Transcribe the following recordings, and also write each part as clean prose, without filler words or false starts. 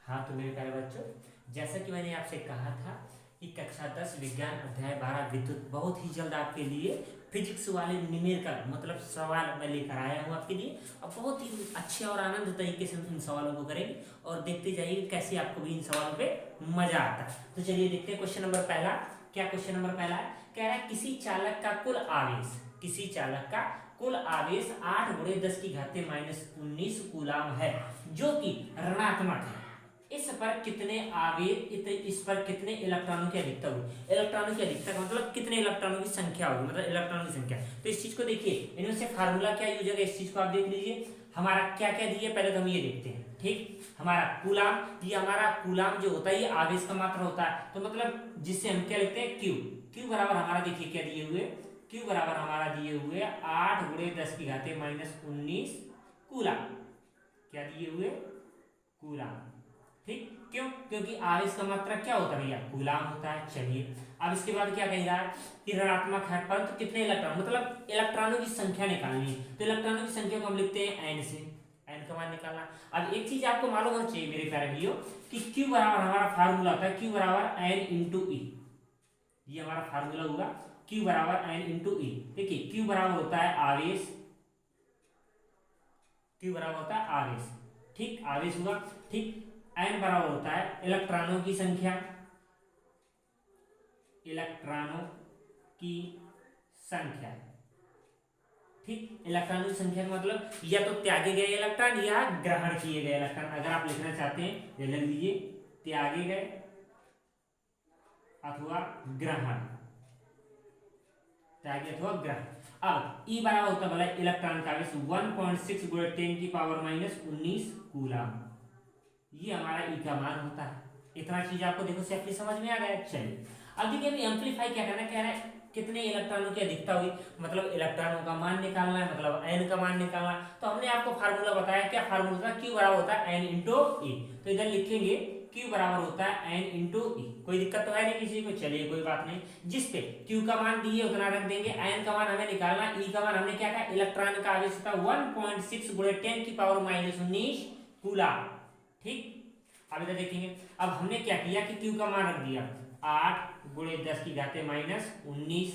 हाँ तो मेरे प्यारे बच्चों, जैसा कि मैंने आपसे कहा था कि कक्षा 10 विज्ञान अध्याय 12 विद्युत बहुत ही जल्द आपके लिए फिजिक्स वाले न्यूमेरिकल मतलब सवाल मैं लेकर आया हूँ आपके लिए। अब बहुत ही अच्छे और आनंद तरीके से हम इन सवालों को करेंगे और देखते जाइए कैसे आपको भी इन सवालों पे मजा आता है। तो चलिए देखते हैं क्वेश्चन नंबर पहला। क्या क्वेश्चन नंबर पहला है? कह रहा है किसी चालक का कुल आवेश, किसी चालक का कुल आवेश 8 गुणे 10 की घाते -19 कूलाम है जो कि ऋणात्मक है। इस पर कितने आवेश, इस पर कितने इलेक्ट्रॉनों की अधिकता होगी? इलेक्ट्रॉनों की अधिकता का मतलब कितने इलेक्ट्रॉनों की संख्या होगी, मतलब इलेक्ट्रॉनों की संख्या। तो इस चीज को देखिए, इनमें से फार्मूला क्या यूज होगा इस चीज को आप देख लीजिए। हमारा क्या क्या दिए पहले तो हम ये देखते हैं। ठीक, हमारा कूलाम, ये हमारा कूलाम जो होता है ये आवेश का मात्रा होता है। तो मतलब जिससे हम क्या लिखते हैं, क्यू। क्यू बराबर हमारा देखिए क्या दिए हुए, क्यू बराबर हमारा दिए हुए 8 गुणे 10 की घाते -19 कूलाम। क्या दिए हुए? कूलाम। ठीक, क्यों? क्योंकि आवेश का मात्रा क्या होता है भैया? कूलाम होता है। चलिए अब इसके बाद क्या कह रहा है कि ऋणात्मक है परंतु कितने इलेक्ट्रॉन, मतलब इलेक्ट्रॉनों की संख्या निकालनी है। तो इलेक्ट्रॉनों की संख्या को हम लिखते हैं एन से, एन का मान निकालना। अब एक चीज आपको मालूम होना चाहिए मेरे प्यारे भाइयों कि क्यू बराबर हमारा फार्मूला होता है क्यू बराबर एन इंटू ई। ये हमारा फार्मूला होगा क्यू बराबर एन इंटू ई। देखिए क्यू बराबर होता है आवेश, क्यू बराबर होता है आवेश। ठीक, आवेश हुआ। ठीक, एन बराबर होता है इलेक्ट्रॉनों की संख्या, इलेक्ट्रॉनों की संख्या। ठीक, इलेक्ट्रॉनों की संख्या का मतलब या तो त्यागे गए इलेक्ट्रॉन या ग्रहण किए गए इलेक्ट्रॉन। अगर आप लिखना चाहते हैं ये लिख लीजिए, त्यागे गए अथवा ग्रहण, त्यागे अथवा ग्रहण। अब ई बराबर होता है इलेक्ट्रॉन का आवेश 1.6 गुणे 10 की पावर -19 कूलाम। ये हमारा ई का मान होता है। इतना चीज आपको देखो सेफ्टी समझ में आ गया। चलिए अब देखिए एम्पलीफाई क्या करना, कह रहा है कितने इलेक्ट्रॉनों की अधिकता हुई, मतलब इलेक्ट्रॉनों का मान निकालना है, मतलब एन का मान निकालना है। तो हमने आपको फार्मूला बताया, क्या फार्मूला था? क्यू बराबर होता है एन इंटू ई। तो इधर लिखेंगे क्यू बराबर होता है एन इंटू ई। कोई दिक्कत तो है नहीं किसी को? चलिए कोई बात नहीं, जिस पे क्यू का मान दिए उतना रख देंगे, एन का मान हमें निकालना, ई का मान हमने क्या कहा, इलेक्ट्रॉन का आवेश होता है 1.6 गुणे 10 की पावर -19 कूलाम। ठीक, अब इधर देखेंगे, अब हमने क्या किया कि क्यू का मान रख दिया 8 गुणे 10 की घाते -19,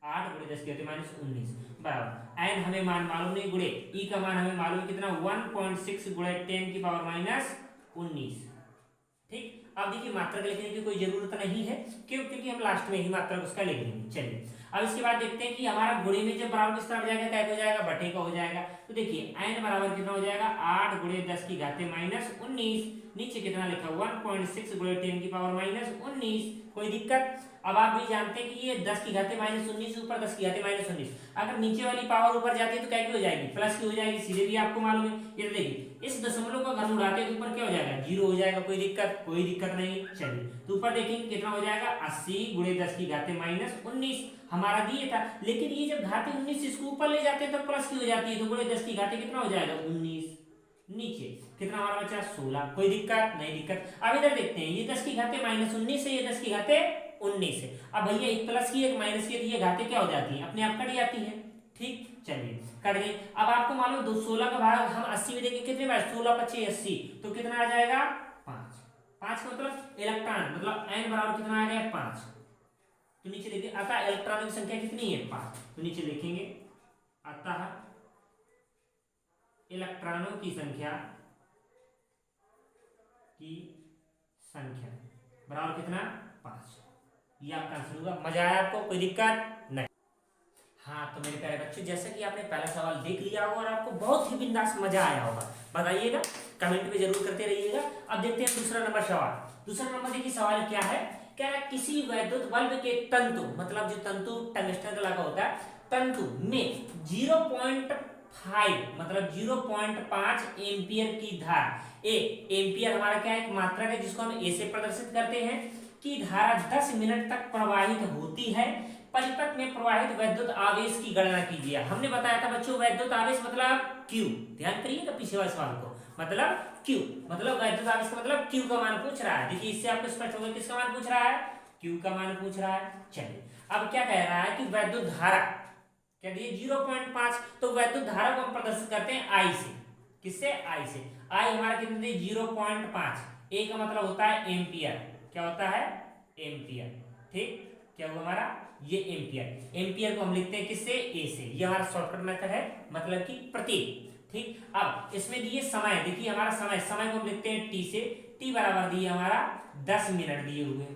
8 गुणे 10 की घाते -19 बराबर एन हमें मान मालूम नहीं, गुणे ई का मान हमें मालूम कितना 1.6 गुणे 10 की पावर -19। ठीक, अब देखिए मात्रक लिखने की कोई जरूरत नहीं है, क्यों? क्योंकि हम लास्ट में ही मात्रक उसका लिख देंगे। चलिए अब इसके बाद देखते हैं कि हमारा गुणे में जब बराबर किसका हो जाएगा, क्या हो जाएगा, बटे का हो जाएगा। तो देखिए एन बराबर कितना हो जाएगा 8 गुणे 10 की घाते -19, नीचे कितना लिखा 1.6 गुणे 10 की पावर -19। कोई दिक्कत? अब आप भी जानते हैं कि ये 10 की घाते -19 ऊपर 10 की घाते -19, अगर नीचे वाली पावर ऊपर जाती है तो क्या की हो जाएगी, प्लस की हो जाएगी, सीधे भी आपको मालूम है। ये तो देखिए इस दशमलव का घन उड़ाते हैं तो ऊपर क्या हो जाएगा, 0 हो जाएगा। कोई दिक्कत? कोई दिक्कत नहीं। चलिए तो ऊपर देखेंगे कितना हो जाएगा 80 गुणे 10 की घाते -19 हमारा दिए था, लेकिन ये जब घाते 19 इसको ऊपर ले जाते हैं तो प्लस की हो जाती है, तो गुणे 10 की घाते कितना हो जाएगा 19, नीचे कितना हमारा बचा 16। कोई दिक्कत नहीं? दिक्कत। अब इधर देखते हैं, ये 10 की घाते -19 है, ये 10 की घाते 19 है। अब भैया एक प्लस की एक माइनस की, ये घाते क्या हो जाती है, अपने आप कट जाती है। ठीक, चलिए कट गई। अब आपको मालूम 16 का भाग हम 80 में देंगे कितने बार, 16 25 80, तो कितना आ जाएगा 5। 5 का मतलब इलेक्ट्रॉन, मतलब एन बराबर कितना आ गया 5। तो नीचे देखिए अतः इलेक्ट्रॉनों की संख्या कितनी है 5। तो नीचे लिखेंगे अतः इलेक्ट्रॉनों की संख्या बराबर कितना 5। ये आपका आंसर होगा। मजा आया आपको? कोई दिक्कत नहीं? हाँ तो मेरे प्यारे बच्चों, जैसा कि आपने पहला सवाल देख लिया होगा और आपको बहुत ही बिंदास मजा आया होगा, बताइएगा, कमेंट में जरूर करते रहिएगा। अब देखते हैं दूसरा नंबर सवाल। दूसरा नंबर देखिए सवाल क्या है, कह रहा है किसी वैद्युत बल्ब के तंतु, मतलब जो तंतु टंगस्टन का लगा होता है, तंतु में 0.5 मतलब 0.5 एम्पियर की धारा, ए एम्पियर हमारा क्या है, एक मात्रक है जिसको हम ए से प्रदर्शित करते हैं, की धारा 10 मिनट तक प्रवाहित होती है। परिपथ में प्रवाहित वैद्युत आवेश की गणना कीजिए। हमने बताया था बच्चों वैद्युत आवेश मतलब Q, ध्यान करिएगा पीछे वाले सवाल को, मतलब Q मतलब वैद्युत आवेश का मतलब Q का मान पूछ रहा है। देखिए इससे आपको स्पष्ट होगा किसका मान पूछ रहा है, Q का मान पूछ रहा है। चलिए अब क्या कह रहा है कि वैद्युत धारा क्या दिए 0.5, तो वैद्युत धारा को हम प्रदर्शित करते हैं I से। किससे? I से। I हमारा कितना दिए 0.5, ए का मतलब होता है एम्पियर, क्या होता है एम्पियर, ठीक, क्या हुआ हमारा ये एम्पियर, एम्पियर को हम लिखते हैं किससे ए से, ये हमारा शॉर्टकट मेथड है, मतलब कि प्रतीक, ठीक। अब इसमें दिए समय, देखिए हमारा समय, समय को हम लिखते हैं टी से, टी बराबर दिए हमारा 10 मिनट दिए हुए,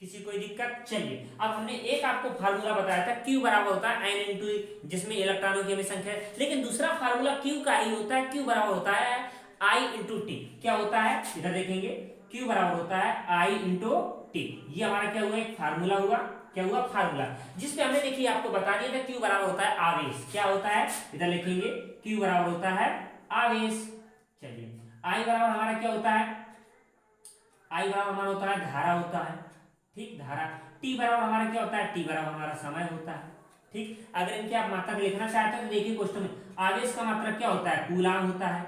किसी कोई दिक्कत। चलिए अब हमने एक आपको फार्मूला बताया था Q बराबर होता है n इंटू, जिसमें इलेक्ट्रॉनों की हमें संख्या है, लेकिन दूसरा फार्मूला Q का ही होता है, Q बराबर होता है I इंटू टी, क्या होता है इधर देखेंगे, Q बराबर होता है I इंटू टी, ये हमारा क्या हुआ एक फार्मूला हुआ, क्या हुआ फार्मूला, जिसपे हमने देखिए आपको बता दिया था Q बराबर होता है आवेश, क्या होता है इधर लिखेंगे Q बराबर होता है आवेश। चलिए I बराबर हमारा क्या होता है, I बराबर हमारा होता है धारा होता है, ठीक, धारा। टी बराबर हमारा क्या होता है, टी बराबर हमारा समय होता है, ठीक। अगर इनके आप मात्रक लिखना चाहते हैं तो देखिए क्वेश्चन में, आवेश का मात्रक क्या होता है कूलाम होता है,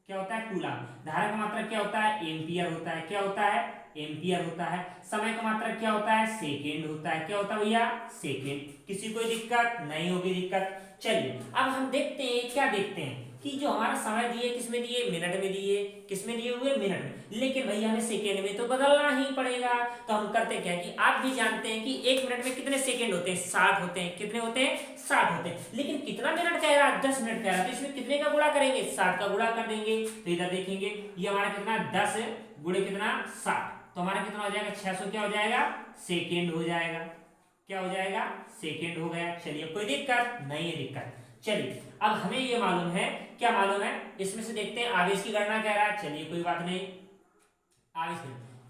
क्या होता है कूलाम, धारा का मात्रक क्या होता है एम्पियर होता है, क्या होता है एम्पियर होता है, समय का मात्रक क्या होता है सेकेंड होता है, क्या होता है भैया सेकेंड, किसी कोई दिक्कत नहीं होगी दिक्कत। चलिए अब हम देखते हैं, क्या देखते हैं कि जो हमारा समय दिए किसमें दिए मिनट में दिए, किसमें दिए हुए मिनट में, लेकिन भैया हमें सेकेंड में तो बदलना ही पड़ेगा, तो हम करते क्या कि आप भी जानते हैं कि एक मिनट में कितने सेकेंड होते हैं 60 होते हैं, कितने होते हैं 60 होते हैं, लेकिन कितना मिनट कह रहा है 10 मिनट कह रहा है, तो इसमें कितने का गुणा करेंगे 60 का गुणा कर देंगे, तो इधर देखेंगे ये हमारा कितना 10 गुणे कितना 60, तो हमारा कितना हो जाएगा 600, क्या हो जाएगा सेकेंड हो जाएगा, क्या हो जाएगा सेकेंड हो गया। चलिए कोई दिक्कत नहीं है दिक्कत। चलिए अब हमें ये मालूम है, क्या मालूम है इसमें से देखते हैं, आवेश की गणना कह रहा है, चलिए कोई बात नहीं, आवेश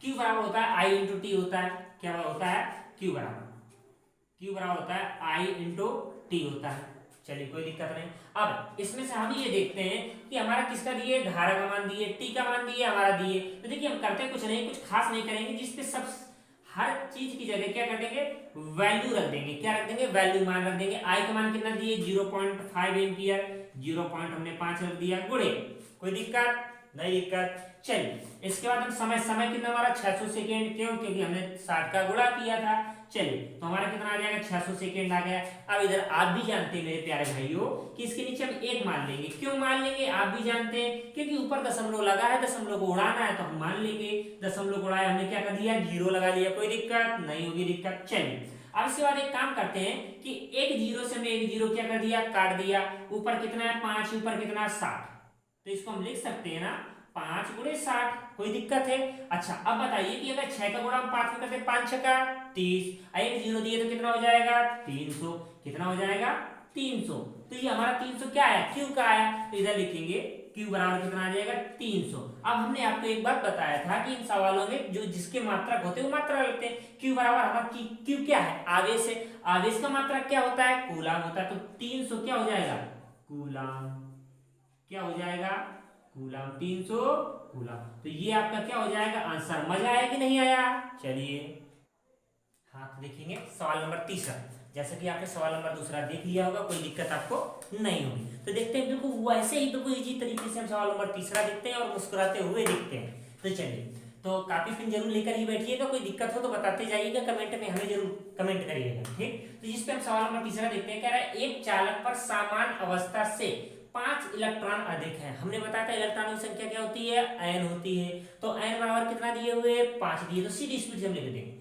Q बराबर होता है I इंटू टी होता है, क्या होता है Q बराबर होता है I इंटू टी होता है, चलिए कोई दिक्कत नहीं। अब इसमें से हम ये देखते हैं कि हमारा किसका दिए, धारा का मान दिए, टी का मान दिए, हमारा दिए, तो देखिए हम करते कुछ नहीं, कुछ खास नहीं करेंगे, जिसपे सब हर चीज की जगह क्या कर देंगे वैल्यू रख देंगे, क्या रख देंगे वैल्यू मान रख देंगे। आई का मान कितना दिए 0.5 एम्पियर, 0.5 रख दिया गुणे, कोई दिक्कत नहीं दिक्कत। चलिए इसके बाद हम समय कितना हमारा 600 सेकेंड, क्यों क्योंकि हमने 60 का गुणा किया था। चलिए तो हमारा कितना आ जाएगा 600 सेकेंड आ गया। अब इधर आप भी जानते हैं मेरे प्यारे भाइयों कि इसके नीचे हम एक मान लेंगे, क्यों मान लेंगे आप भी जानते हैं, क्योंकि ऊपर दशमलव लगा है, दशमलव को उड़ाना है तो हम मान लेंगे, दशमलव को उड़ाया हमने क्या कर दिया 0 लगा लिया, कोई दिक्कत नहीं होगी दिक्कत। चलिए अब इसके बाद एक काम करते हैं कि एक जीरो से हमने एक जीरो क्या कर दिया काट दिया, ऊपर कितना है 5, ऊपर कितना 60, तो इसको हम लिख सकते हैं ना 5 गुणे 60, कोई दिक्कत है। अच्छा अब बताइए कि अगर 6 का गुणा हम 5 में करते 5 छक्का 30, एक जीरो दिए तो कितना हो जाएगा 300, कितना हो जाएगा 300, तो ये हमारा 300 क्या आया क्यू का आया, तो इधर लिखेंगे क्यू बराबर कितना आ जाएगा 300। अब हमने आपको एक बात बताया था कि इन सवालों में जो जिसके मात्रक होते हैं वो मात्रा लगते हैं, क्यू बराबर हमारा क्यू क्या है आवेश है, आवेश का मात्रक क्या होता है कूलाम होता है, तो 300 क्या हो जाएगा कूलाम, क्या हो जाएगा कूलाम, 300 कूलाम। तो ये आपका क्या हो जाएगा आंसर। मजा आया कि नहीं आया। चलिए हाँ तो देखेंगे सवाल नंबर तीसरा, जैसा कि आपने सवाल नंबर दूसरा देख लिया होगा, कोई दिक्कत आपको नहीं होगी। तो देखते हैं बिल्कुल वैसे ही बिल्कुल इजी तरीके से हम सवाल नंबर तीसरा देखते हैं और मुस्कुराते हुए देखते हैं। तो चलिए तो कापी पेन जरूर लेकर ही बैठिएगा, कोई दिक्कत हो तो बताते जाइएगा कमेंट में, हमें जरूर कमेंट करिएगा ठीक। तो जिसपे हम सवाल नंबर तीसरा देखते हैं, कह रहा है एक चालक पर समान अवस्था से 5 इलेक्ट्रॉन अधिक है। हमने बताया था इलेक्ट्रॉनों की संख्या क्या होती है n होती है, तो n बराबर कितना दिए हुए 5 दिए, तो सीधी स्पीड से हम लिख देंगे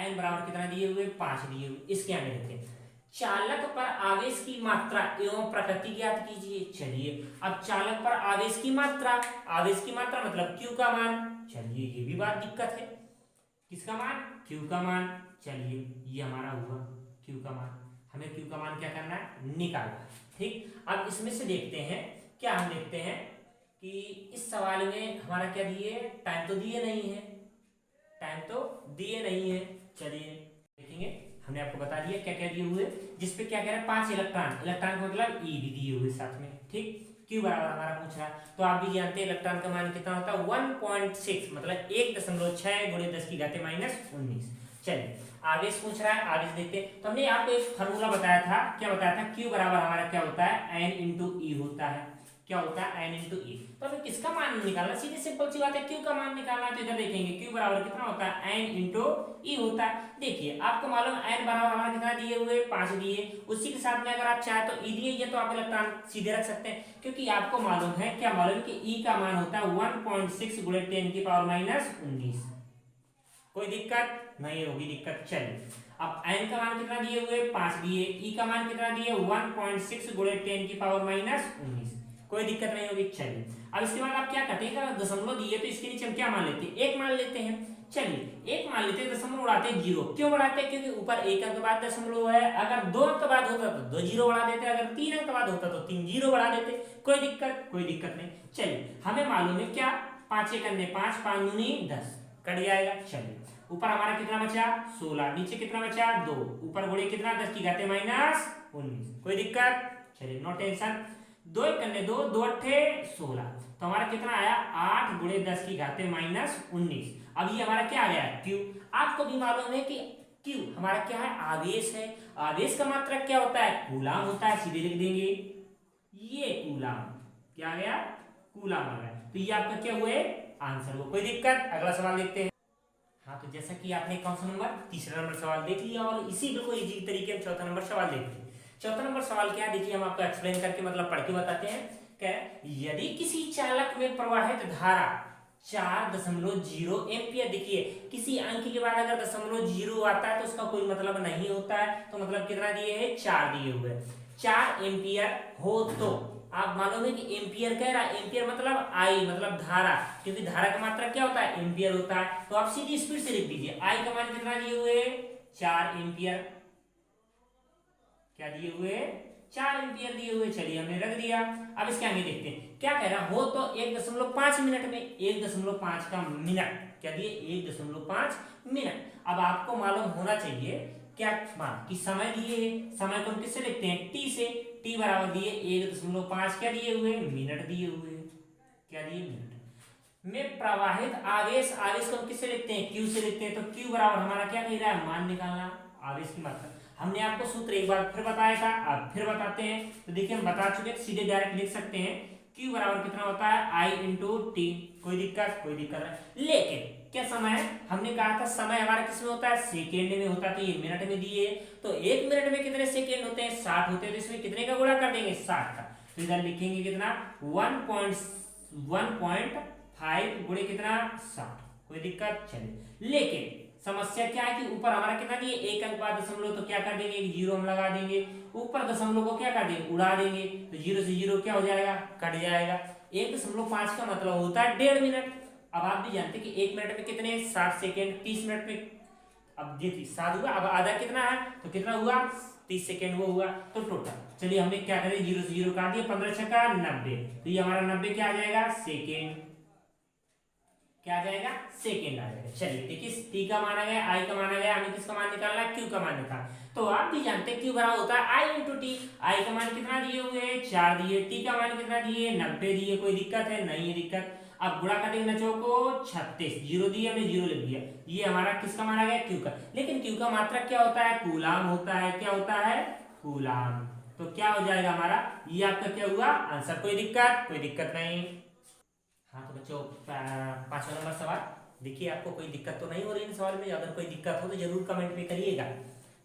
n बराबर कितना दिए हुए 5 दिए हुए। इसके आगे देखते हैं चालक पर आवेश की मात्रा एवं प्रकृति ज्ञात कीजिए। चलिए अब चालक पर आवेश की मात्रा, आवेश की मात्रा मतलब Q का मान, चलिए ये भी बात दिक्कत है, किसका मान Q का मान। चलिए ये हमारा हुआ Q का मान, हमें Q का मान क्या करना है निकालना ठीक। अब इसमें से देखते हैं क्या हम देखते हैं कि इस सवाल में हमारा क्या दिए, टाइम तो दिए नहीं है, टाइम तो दिए नहीं है। चलिए देखेंगे हमने आपको बता दिया क्या क्या दिए हुए, जिसपे क्या कह रहा है 5 इलेक्ट्रॉन, इलेक्ट्रॉन का मतलब E भी दिए हुए साथ में ठीक। Q बराबर हमारा पूछ रहा है, तो आप भी जानते हैं इलेक्ट्रॉन का मान कितना होता है 1.6 मतलब 1.6 गुणे 10 की घाते -19। चलिए आवेश पूछ रहा है, आवेश देखते हैं। तो हमने आपको एक फार्मूला बताया था, क्या बताया था Q बराबर हमारा क्या होता है n इंटू ई होता है, क्या होता है n इंटू ई। तो हमें किसका मान निकालना, सीधी सिंपल सी बात है, q का मान निकालना है। तो इधर देखेंगे q बराबर कितना होता है n इंटू ई होता है। देखिए आपको मालूम n बराबर हमारा कितना दिए हुए 5 दिए, उसी के साथ में अगर आप चाहे तो e दिए, ये तो आप इलेक्ट्रॉन सीधे रख सकते हैं, क्योंकि आपको मालूम है, क्या मालूम कि e का मान होता है 1.6 गुणे 10 की पावर माइनस 19। कोई दिक्कत नहीं होगी, दिक्कत। चलिए अब n का मान कितना दिए हुए 5 दिए, e का मान कितना दिए 1.6 गुणे 10 की पावर माइनस 19। कोई दिक्कत नहीं होगी। चलिए अब इसके बाद आप क्या करते हैं, दशमलव दिए तो इसके नीचे हम क्या मान लेते हैं, एक मान लेते हैं। चलिए एक मान लेते हैं, दशमलव उड़ाते हैं जीरो। क्यों उड़ाते हैं, क्योंकि ऊपर एक अंक बाद दशमलव है, अगर 2 अंक बाद होता तो 2 जीरो बढ़ा देते, अगर 3 अंक बाद होता तो 3 जीरो बढ़ा देते। कोई दिक्कत नहीं। चलिए हमें मालूम है क्या, 5 एक अन्य 5, 5 दूनी 10 कट जाएगा। चलिए ऊपर हमारा कितना बचा 16, नीचे कितना बचा 2, ऊपर गुणे कितना 10 की घाते माइनस 19। कोई दिक्कत, चलिए नो टेंशन। 2 एक अन्य 2, 2 अट्ठे 16, तो हमारा कितना आया 8 गुणे 10 की घाते माइनस 19। अब ये हमारा क्या आ गया q। आपको भी मालूम है कि q हमारा क्या है, आवेश है। आवेश का मात्रक क्या होता है, कूलाम होता है। सीधे लिख देंगे ये कूलाम, क्या आ गया कूलाम आ गया। तो ये आपका क्या हुए आंसर हुआ। कोई दिक्कत, अगला सवाल देखते हैं। हाँ तो जैसा कि आपने कौन सा नंबर, तीसरा नंबर सवाल देख लिया, और इसी बिल्कुल इजी तरीके हम चौथा नंबर सवाल देखते हैं। चौथा नंबर सवाल क्या है, देखिए हम आपको एक्सप्लेन करके मतलब पढ़ के बताते हैं। क्या यदि किसी चालक में प्रवाहित धारा 4.0 एम्पियर, देखिए किसी अंक के बाद अगर 0.0 आता है तो उसका कोई मतलब नहीं होता है। तो मतलब कितना दिए है 4 दिए हुए, 4 एम्पियर हो तो आप मालूम है कि एम्पियर कह रहा है, एम्पियर मतलब आई मतलब धारा, क्योंकि धारा का मात्रा क्या होता है एम्पियर होता है। तो आप सीधी स्पीड से लिख दीजिए, आई का मान कितना दिए हुए 4 एम्पियर, क्या दिए हुए 4 एम्पियर दिए हुए। चलिए हमने रख दिया। अब इसके आगे देखते हैं क्या कह रहा, हो तो 1.5 मिनट में, 1.5 का मिनट, क्या दिए 1.5 मिनट। अब आपको मालूम होना चाहिए क्या मान कि समय दिए है, समय को हम किससे लिखते हैं t से, t बराबर दिए 1.5 क्या दिए हुए मिनट दिए हुए, क्या दिए मिनट में प्रवाहित आवेश। आवेश को हम किससे लिखते हैं q से लिखते हैं। तो q बराबर हमारा क्या कह रहा है, मान निकालना आवेश की मात्रा। हमने आपको सूत्र एक बार फिर बताया था, अब फिर बताते हैं। तो देखिए हम बता चुके, सीधे डायरेक्ट लिख सकते हैं q बराबर कितना होता है I इंटू टी। कोई दिक्कत नहीं। लेकिन क्या समय है, हमने कहा था समय हमारा किसमें होता है सेकेंड में होता है, तो ये मिनट में दिए। तो 1 मिनट में कितने सेकेंड होते हैं 60 होते हैं, तो इसमें कितने का गुणा कर देंगे 60 का। तो इधर लिखेंगे कितना 1.5 गुणे कितना 60। कोई दिक्कत, चलिए। लेकिन समस्या क्या है कि ऊपर हमारा कितना दिए एक अंक बाद दशमलव, तो क्या कर देंगे एक जीरो हम लगा देंगे, ऊपर दशमलव को क्या कर देंगे उड़ा देंगे, तो जीरो से जीरो क्या हो जाएगा कट जाएगा। 1.5 का मतलब होता है 1.5 मिनट। अब आप भी जानते हैं कि 1 मिनट में कितने 60 सेकेंड, 30 मिनट में अब देखिए 7 हुआ, अब आधा कितना है तो कितना हुआ 30 सेकेंड वो हुआ। तो टोटल चलिए हमने क्या करें जीरो से जीरो काट दिया, 15 छक्का 90, तो ये हमारा 90 क्या आ जाएगा सेकेंड, क्या आ जाएगा सेकेंड आ जाएगा। चलिए देखिए टी का मान आ गया, आई का मान आ गया, हमें किसका मान निकालना है क्यू का मान निकालना। तो आप भी जानते हैं क्यू बराबर होता है आई इंटू टी। आई का मान कितना दिए हुए हैं 4 दिए, टी का मान कितना दिए 90 दिए। कोई दिक्कत है नहीं है दिक्कत। अब गुणा करेंगे नचो को 36, जीरो दिए हमने जीरो लिख दिया, ये हमारा किसका मान आ गया क्यू का। लेकिन क्यू का मात्रक क्या होता है कूलाम होता है, क्या होता है कूलाम। तो क्या हो जाएगा हमारा ये आपका क्या हुआ आंसर। कोई दिक्कत नहीं। हाँ तो बच्चों 5वां नंबर सवाल देखिए, आपको कोई दिक्कत तो नहीं हो रही इन सवाल में, अगर कोई दिक्कत हो तो जरूर कमेंट में करिएगा,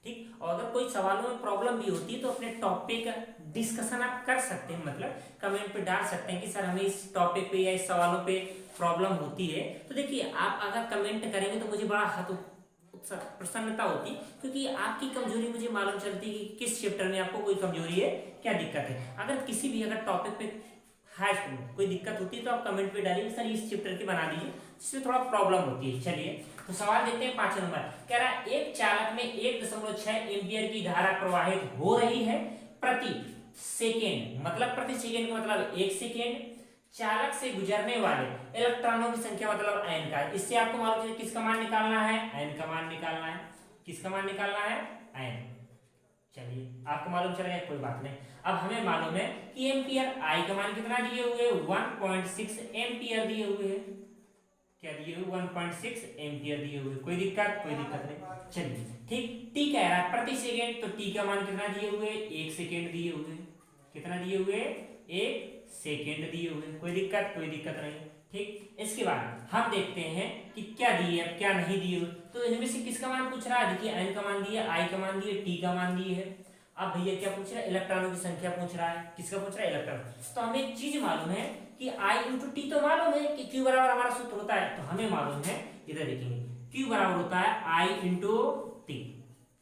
ठीक। और अगर कोई सवालों में प्रॉब्लम भी होती है तो अपने टॉपिक डिस्कशन आप कर सकते हैं, मतलब कमेंट पे डाल सकते हैं कि सर हमें इस टॉपिक पे या इस सवालों पे प्रॉब्लम होती है। तो देखिए आप अगर कमेंट करेंगे तो मुझे बड़ा प्रसन्नता होती, क्योंकि आपकी कमजोरी मुझे मालूम चलती है कि किस चैप्टर में आपको कोई कमजोरी है, क्या दिक्कत है। अगर किसी भी अगर टॉपिक पे कोई दिक्कत होती है तो आप कमेंट पे डालिए सर इस चैप्टर की बना दीजिए जिसमें थोड़ा प्रॉब्लम होती है। चलिए तो सवाल देखते हैं 5 नंबर। कह रहा है एक चालक में 1.6 एम्पियर की धारा प्रवाहित हो रही है प्रति सेकेंड, मतलब प्रति सेकेंड का मतलब 1 सेकेंड। चालक से गुजरने वाले इलेक्ट्रॉनों की संख्या मतलब n का। इससे आपको मालूम है किसका मान निकालना है n का मान निकालना है। किसका मान निकालना है n। चलिए आपको मालूम चल गया कोई बात नहीं। अब हमें मालूम है कि एम्पियर आई का मान कितना दिए हुए 1.6 एम्पियर दिए हुए हैं, क्या दिए हुए 1.6 एम्पियर दिए हुए। कोई दिक्कत नहीं। चलिए ठीक, टी कह रहा है प्रति सेकेंड, तो टी का मान कितना दिए हुए 1 सेकेंड दिए हुए, कितना दिए हुए 1 सेकेंड दिए हुए, कोई दिक्कत नहीं। ठीक, इसके बाद हम देखते हैं कि क्या दिए अब क्या नहीं दिए हुए। तो इनमें से किसका मान पूछ रहा है, देखिए n का मान दिया, i का मान दिया, t का मान दिए है। अब भैया क्या पूछ रहा है, इलेक्ट्रॉनों की संख्या पूछ रहा है। किसका पूछ रहा है, इलेक्ट्रॉन। तो हमें एक चीज मालूम है कि I इंटू टी तो मालूम है कि Q बराबर हमारा सूत्र होता है, तो हमें मालूम है, इधर देखेंगे Q बराबर होता है I इंटू टी।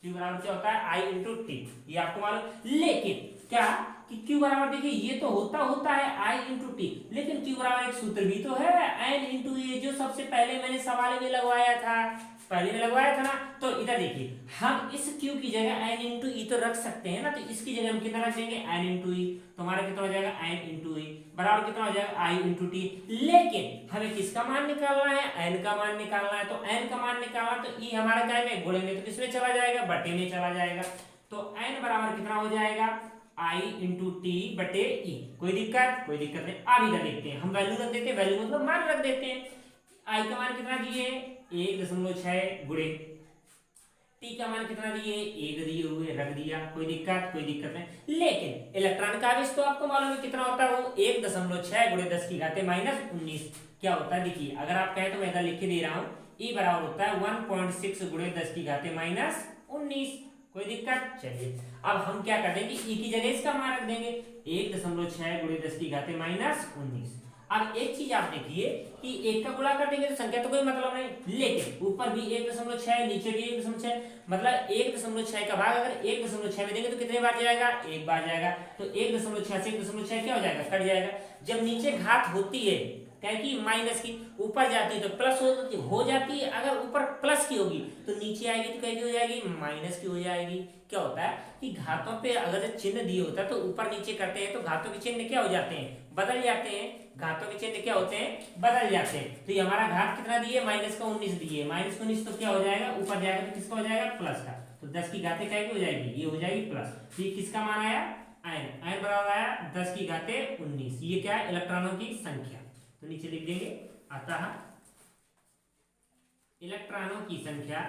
Q बराबर क्या होता है, I इंटू टी, ये आपको मालूम। लेकिन क्या कि Q बराबर, देखिए ये तो होता है I इंटू टी, लेकिन Q बराबर एक सूत्र भी तो है N इंटू ए, जो सबसे पहले मैंने सवाल में लगवाया था, ना। तो इधर देखिए हम इस Q की जगह N इंटू ई तो रख सकते हैं ना, तो इसकी जगह हम कितना रख देंगे, N इंटू ई। तो हमारा कितना हो जाएगा, N इंटू ई बराबर कितना हो जाएगा, I इंटू टी। लेकिन हमें किसका मान निकालना है, N का मान निकालना है। तो N का मान निकालना, तो ई हमारा क्या है, गुणेंगे तो किसमें चला जाएगा, बटे में चला जाएगा। तो N बराबर कितना हो जाएगा, I इंटू टी बटे ई। कोई दिक्कत नहीं। अब इधर देखते हैं, हम वैल्यू रख देते हैं, वैल्यू मतलब मान रख देते हैं। I का मान कितना दिए, 1.6 गुणे, टी का मान कितना दिए, 1 दिए हुए, रख दिया। कोई दिक्कत नहीं। लेकिन इलेक्ट्रॉन का आवेश तो आपको मालूम है कितना होता है, वो 1.6 गुणे 10 की घाते -19 क्या होता है। देखिए अगर आप कहें तो मैं इधर लिख के दे रहा हूं, ई बराबर होता है 1.6 गुणे 10 की घाते -19। कोई दिक्कत, चलिए अब हम क्या कर देंगे, ई की जगह इसका मान रख देंगे, 1.6 गुणे 10 की घाते -19। अब एक चीज आप देखिए कि एक का गुणा कर देंगे तो संख्या तो कोई मतलब नहीं, लेकिन ऊपर भी 1.6 नीचे भी 1.6, मतलब 1.6 का भाग अगर 1.6 में देंगे तो कितने बार जाएगा, एक बार जाएगा। तो 1.6 से 1.6 क्या हो जाएगा, कट जाएगा। जब नीचे घात होती है क्या की माइनस की, ऊपर जाती है तो प्लस हो जाती है। अगर ऊपर प्लस की होगी तो नीचे आएगी तो कैसी हो जाएगी, माइनस की हो जाएगी। क्या होता है कि घातों पे अगर चिन्ह दिए होता है तो ऊपर नीचे करते हैं तो घातों के चिन्ह क्या हो जाते हैं, बदल जाते हैं। घातों के चिन्ह क्या होते हैं, बदल जाते हैं। तो ये हमारा घात कितना दिए, -19 दिए, -19 तो क्या हो जाएगा, ऊपर जाएगा तो किसका हो जाएगा, प्लस का। तो 10 की घाते क्या हो जाएगी, ये हो जाएगी प्लस। तो ये किसका मान आया, n बराबर आया 10 की घाते 19। ये क्या है, इलेक्ट्रॉनों की संख्या। तो नीचे लिख देंगे, अतः इलेक्ट्रॉनों की संख्या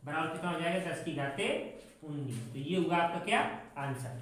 बराबर कितना हो जाएगा, 10 की घाते 19। तो ये हुआ आपका क्या आंसर।